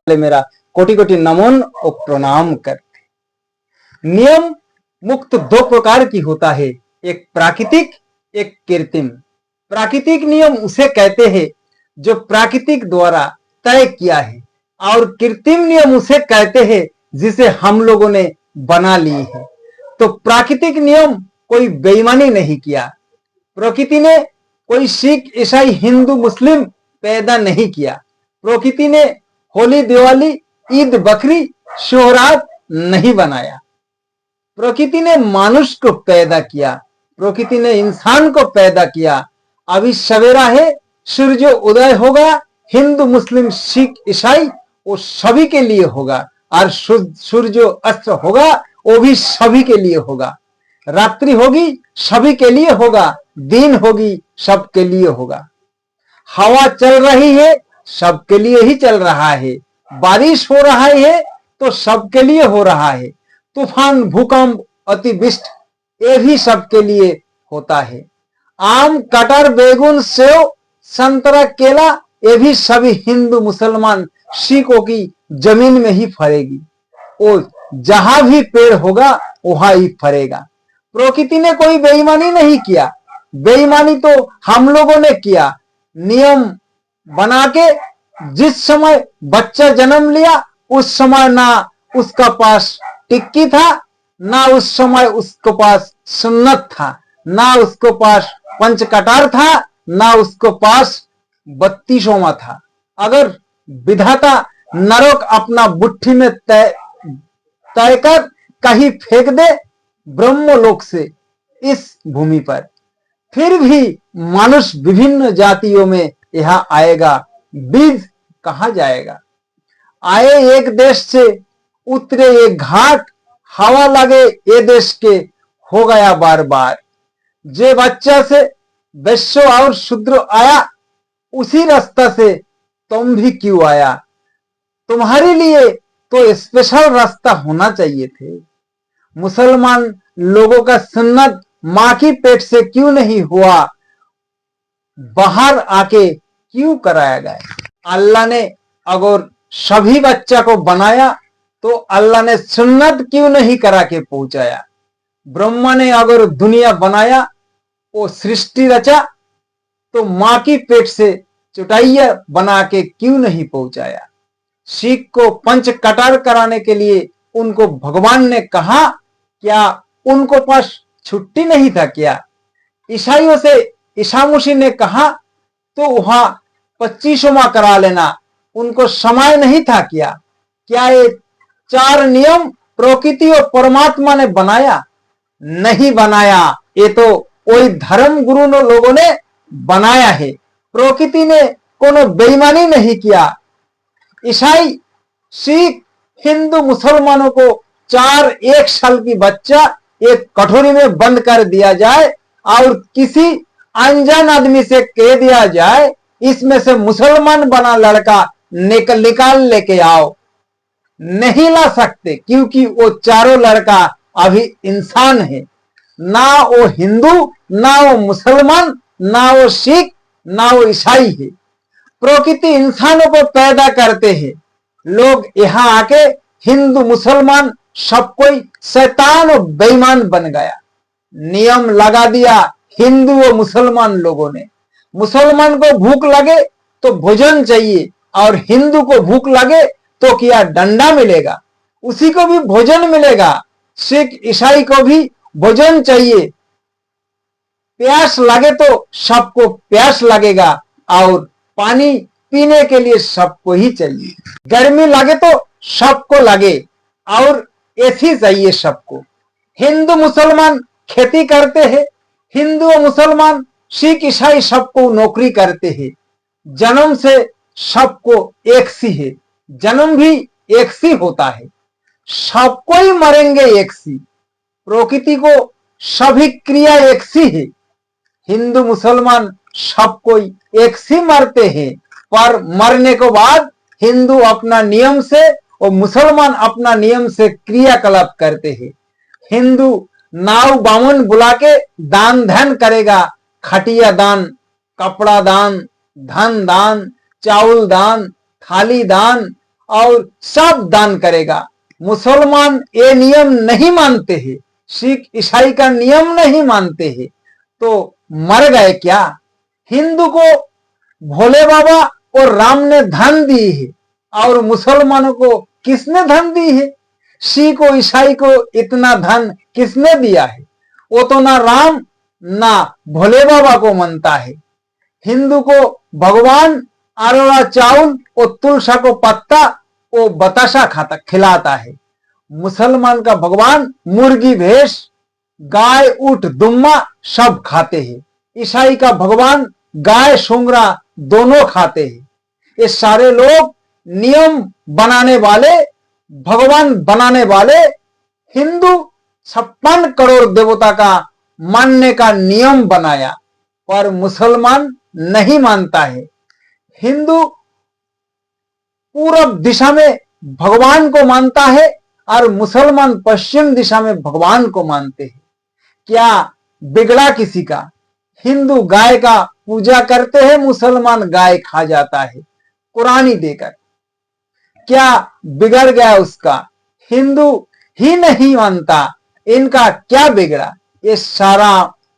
मेरा कोटि कोटि नमन और प्रणाम करते। नियम मुक्त दो प्रकार की होता है, एक प्राकृतिक, एक कृत्रिम। प्राकृतिक नियम उसे कहते हैं जो प्राकृतिक द्वारा तय किया है, और कृत्रिम नियम उसे कहते हैं जिसे हम लोगों ने बना ली है। तो प्राकृतिक नियम कोई बेईमानी नहीं किया, प्रकृति ने कोई सिख, ईसाई, हिंदू, मुस्लिम पैदा नहीं किया। प्रकृति ने होली, दिवाली, ईद, बकरी, शोहरात नहीं बनाया। प्रकृति ने मनुष्य को पैदा किया, प्रकृति ने इंसान को पैदा किया। अभी सवेरा है, सूर्य उदय होगा, हिंदू, मुस्लिम, सिख, ईसाई वो सभी के लिए होगा, और सूर्य अस्त होगा वो भी सभी के लिए होगा। रात्रि होगी सभी के लिए होगा, दिन होगी सबके लिए होगा। हवा चल रही है सबके लिए ही चल रहा है, बारिश हो रहा है तो सबके लिए हो रहा है। तूफान, भूकंप, अतिवृष्टि ये भी सबके लिए होता है। आम, कटहल, बैगन, सेव, संतरा, केला ये भी सभी हिंदू, मुसलमान, सिखों की जमीन में ही फरेगी। और जहां भी पेड़ होगा वहां ही फरेगा। प्रकृति ने कोई बेईमानी नहीं किया, बेईमानी तो हम लोगों ने किया। नियम बना के जिस समय बच्चा जन्म लिया उस समय ना उसका पास टिक्की था, ना उस समय उसके पास सुन्नत था, ना उसके पास पंचकटार था, ना उसके पास 32वां था। अगर विधाता नरक अपना बुट्ठी में तय कर कहीं फेंक दे ब्रह्मलोक से इस भूमि पर, फिर भी मनुष्य विभिन्न जातियों में यहाँ आएगा, बीज कहाँ जाएगा। आए एक देश से, उतरे एक घाट, हवा लगे ये देश के, हो गया बार बार। जे बच्चा से वैश्य और शूद्र आया, उसी रास्ता से तुम भी क्यों आया। तुम्हारे लिए तो स्पेशल रास्ता होना चाहिए थे। मुसलमान लोगों का सुन्नत मां की पेट से क्यों नहीं हुआ, बाहर आके क्यों कराया गया। अल्लाह ने अगर सभी बच्चा को बनाया तो अल्लाह ने सुन्नत क्यों नहीं करा के पहुंचाया। ब्रह्मा ने अगर दुनिया बनाया, वो सृष्टि रचा, तो मां की पेट से चुटाइया बना के क्यों नहीं पहुंचाया। सिख को पंच कटार कराने के लिए उनको भगवान ने कहा, क्या उनको पास छुट्टी नहीं था क्या। ईसाइयों से ईसा मसीह ने कहा तो वहां 25वां करा लेना, उनको समय नहीं था क्या। क्या ये 4 नियम प्रकृति और परमात्मा ने बनाया? नहीं बनाया, ये तो कोई धर्म गुरु लोगों ने बनाया है। प्रकृति ने कोनो बेईमानी नहीं किया। ईसाई, सिख, हिंदू, मुसलमानों को 1 साल की बच्चा एक कटोरी में बंद कर दिया जाए और किसी अनजान आदमी से कह दिया जाए इसमें से मुसलमान बना लड़का निकाल लेके आओ, नहीं ला सकते, क्योंकि वो चारों लड़का अभी इंसान है। ना वो हिंदू, ना वो मुसलमान, ना वो सिख, ना वो ईसाई है। प्रकृति इंसानों को पैदा करते हैं, लोग यहाँ आके हिंदू, मुसलमान सब कोई शैतान और बेईमान बन गया। नियम लगा दिया हिंदू और मुसलमान लोगों ने। मुसलमान को भूख लगे तो भोजन चाहिए, और हिंदू को भूख लगे तो क्या डंडा मिलेगा, उसी को भी भोजन मिलेगा। सिख, ईसाई को भी भोजन चाहिए। प्यास लगे तो सबको प्यास लगेगा, और पानी पीने के लिए सबको ही चाहिए। गर्मी लगे तो सबको लगे, और एसी चाहिए सबको। हिंदू मुसलमान खेती करते हैं, हिंदू और मुसलमान, सिख, ईसाई सबको नौकरी करते हैं। जन्म से सबको एक सी है, जन्म भी एक सी होता है, सबको ही मरेंगे एक सी। प्रकृति को सभी क्रिया एक सी है। हिंदू, मुसलमान सब कोई एक सी मरते हैं, पर मरने के बाद हिंदू अपना नियम से और मुसलमान अपना नियम से क्रियाकलाप करते हैं। हिंदू नाव बामन बुला के दान धन करेगा, खटिया दान, कपड़ा दान, धन दान, चावल दान, थाली दान, और सब दान करेगा। मुसलमान ये नियम नहीं मानते हैं, सिख ईसाई का नियम नहीं मानते हैं, तो मर गए क्या? हिंदू को भोले बाबा और राम ने धन दी है, और मुसलमानों को किसने धन दी है? सिख और ईसाई को इतना धन किसने दिया है? वो तो ना राम ना भोले बाबा को मानता है। हिंदू को भगवान अरोड़ा चावल और तुलसा को पत्ता वो बताशा खाता खिलाता है। मुसलमान का भगवान मुर्गी भैंस गाय ऊंट दुम्मा सब खाते हैं। ईसाई का भगवान गाय सुंगरा दोनों खाते हैं। ये सारे लोग नियम बनाने वाले, भगवान बनाने वाले, हिंदू 56 करोड़ देवता का मानने का नियम बनाया, पर मुसलमान नहीं मानता है। हिंदू पूरब दिशा में भगवान को मानता है और मुसलमान पश्चिम दिशा में भगवान को मानते हैं। क्या बिगड़ा किसी का? हिंदू गाय का पूजा करते हैं, मुसलमान गाय खा जाता है कुरानी देकर। क्या बिगड़ गया उसका? हिंदू ही नहीं मानता, इनका क्या बिगड़ा? ये सारा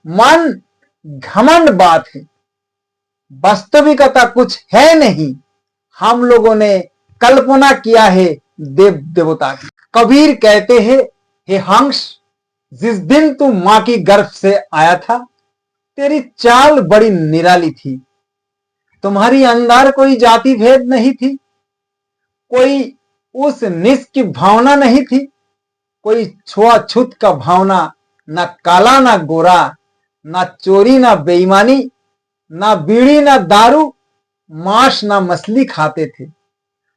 मन घमंड बात है, वास्तविकता कुछ है नहीं। हम लोगों ने कल्पना किया है देव देवता की। कबीर कहते हैं, हे हंस, जिस दिन तू मां की गर्भ से आया था, तेरी चाल बड़ी निराली थी। तुम्हारी अंदर कोई जाति भेद नहीं थी, कोई उस नीच की भावना नहीं थी, कोई छुआछूत का भावना, ना काला ना गोरा, ना चोरी ना बेईमानी, ना बीड़ी ना दारू, मांस ना मछली खाते थे।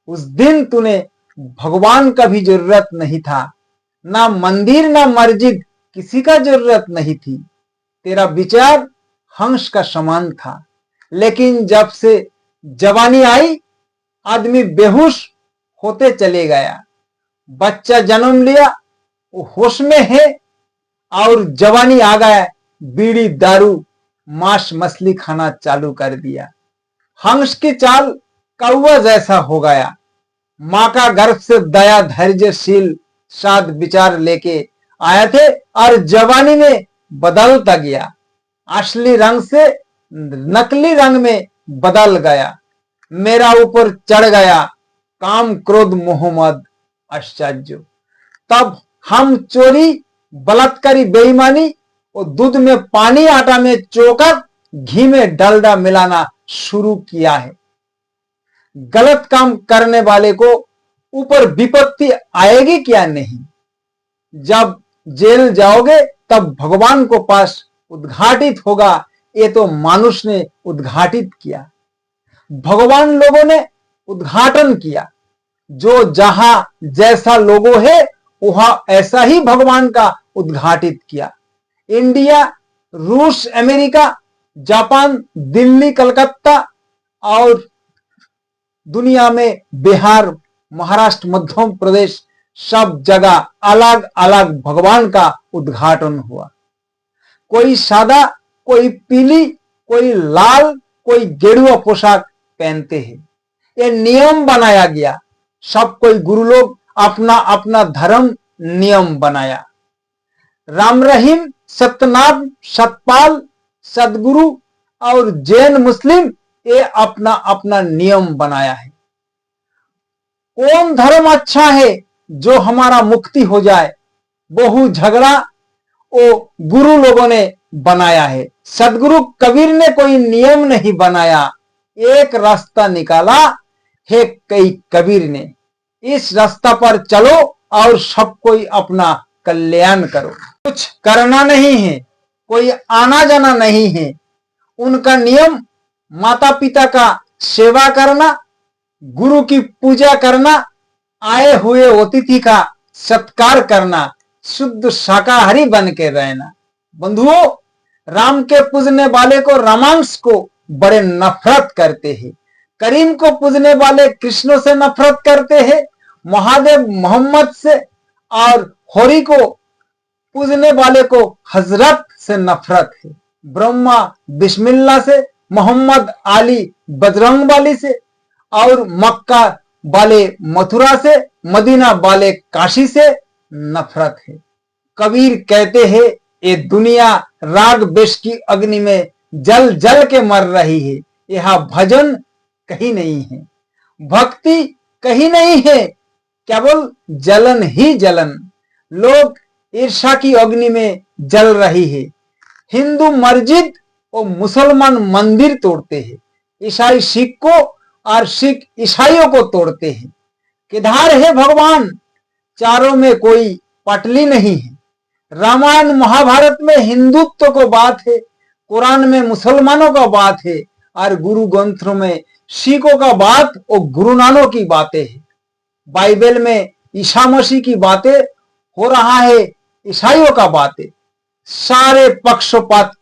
उस दिन तूने भगवान का भी जरूरत नहीं था, ना मंदिर ना मस्जिद किसी का जरूरत नहीं थी। तेरा विचार हंस का समान था, लेकिन जब से जवानी आई, आदमी बेहोश होते चले गया। बच्चा जन्म लिया, वो होश में है, और जवानी आ गया, बीड़ी दारू मांस मछली खाना चालू कर दिया। हंस की चाल कौवा जैसा हो गया। मां का गर्भ से दया धैर्यशील साध विचार लेके आए थे, और जवानी में बदलता गया, असली रंग से नकली रंग में बदल गया। मेरा ऊपर चढ़ गया काम क्रोध मोह मद आश्चर्य। तब हम चोरी बलात्कारी बेईमानी और दूध में पानी आटा में चोकर घी में डलडा मिलाना शुरू किया है। गलत काम करने वाले को ऊपर विपत्ति आएगी क्या नहीं? जब जेल जाओगे तब भगवान को पास उद्घाटित होगा, ये तो मानुष ने उद्घाटित किया, भगवान लोगों ने उद्घाटन किया। जो जहां जैसा लोगो है वहां ऐसा ही भगवान का उद्घाटित किया। इंडिया, रूस, अमेरिका, जापान, दिल्ली, कलकत्ता और दुनिया में बिहार, महाराष्ट्र, मध्य प्रदेश, सब जगह अलग अलग भगवान का उद्घाटन हुआ। कोई सादा, कोई पीली, कोई लाल, कोई गेरुआ पोशाक पहनते हैं। ये नियम बनाया गया। सब कोई गुरु लोग अपना अपना धर्म नियम बनाया। राम रहीम, सत्यनाथ, सतपाल, सदगुरु और जैन मुस्लिम ये अपना अपना नियम बनाया है। कौन धर्म अच्छा है जो हमारा मुक्ति हो जाए? बहु झगड़ा वो गुरु लोगों ने बनाया है। सदगुरु कबीर ने कोई नियम नहीं बनाया, एक रास्ता निकाला है कई कबीर ने। इस रास्ता पर चलो और सब कोई अपना कल्याण करो। कुछ करना नहीं है, कोई आना जाना नहीं है। उनका नियम माता पिता का सेवा करना, गुरु की पूजा करना, आए हुए अतिथि का सत्कार करना, शुद्ध शाकाहारी बन के रहना। बंधुओं, राम के पूजने वाले को रामांश को बड़े नफरत करते हैं, करीम को पूजने वाले कृष्ण से नफरत करते हैं, महादेव मोहम्मद से, और होरी को पूजने वाले को हजरत से नफरत है। ब्रह्मा बिस्मिल्लाह से, मोहम्मद अली बजरंग वाली से, और मक्का वाले मथुरा से, मदीना वाले काशी से नफरत है। कबीर कहते हैं ये दुनिया राग बेश की अग्नि में जल जल के मर रही है। यह भजन कहीं नहीं है, भक्ति कहीं नहीं है, केवल जलन ही जलन। लोग ईर्ष्या की अग्नि में जल रही है। हिंदू मस्जिद और मुसलमान मंदिर तोड़ते हैं, ईसाई सिख को और सिख ईसाइयों को तोड़ते हैं। किधर है भगवान? चारों में कोई पटली नहीं है। रामायण महाभारत में हिंदुत्व को बात है, कुरान में मुसलमानों का बात है, और गुरु ग्रंथों में सिखों का बात और गुरु नानक की बातें हैं। बाइबल में ईसा मसीह की बातें हो रहा है, ईसाइयों का बातें। सारे पक्षपात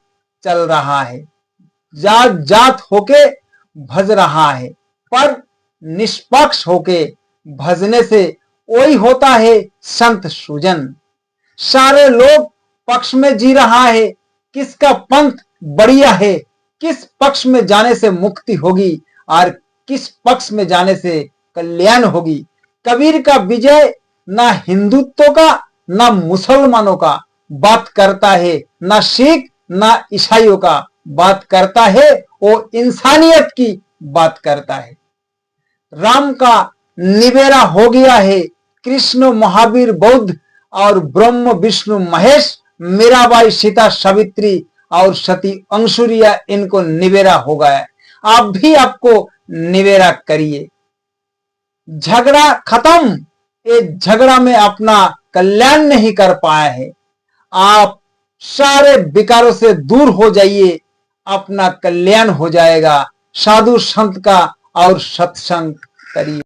चल रहा है, जात जात होके भज रहा है, पर निष्पक्ष होके भजने से वही होता है संत सुजन। सारे लोग पक्ष में जी रहा है, किसका पंथ बढ़िया है, किस पक्ष में जाने से मुक्ति होगी और किस पक्ष में जाने से कल्याण होगी। कबीर का विजय ना हिंदुत्व का ना मुसलमानों का बात करता है, ना सिख ना ईसाइयों का बात करता है, वो इंसानियत की बात करता है। राम का निबेरा हो गया है, कृष्ण महावीर बौद्ध और ब्रह्म विष्णु महेश, मीराबाई सीता सावित्री और सती अंशुरिया, इनको निबेरा हो गया है। आप भी आपको निबेरा करिए। झगड़ा खत्म, ये झगड़ा में अपना कल्याण नहीं कर पाया है। आप सारे विकारों से दूर हो जाइए, अपना कल्याण हो जाएगा। साधु संत का और सत्संग करिए।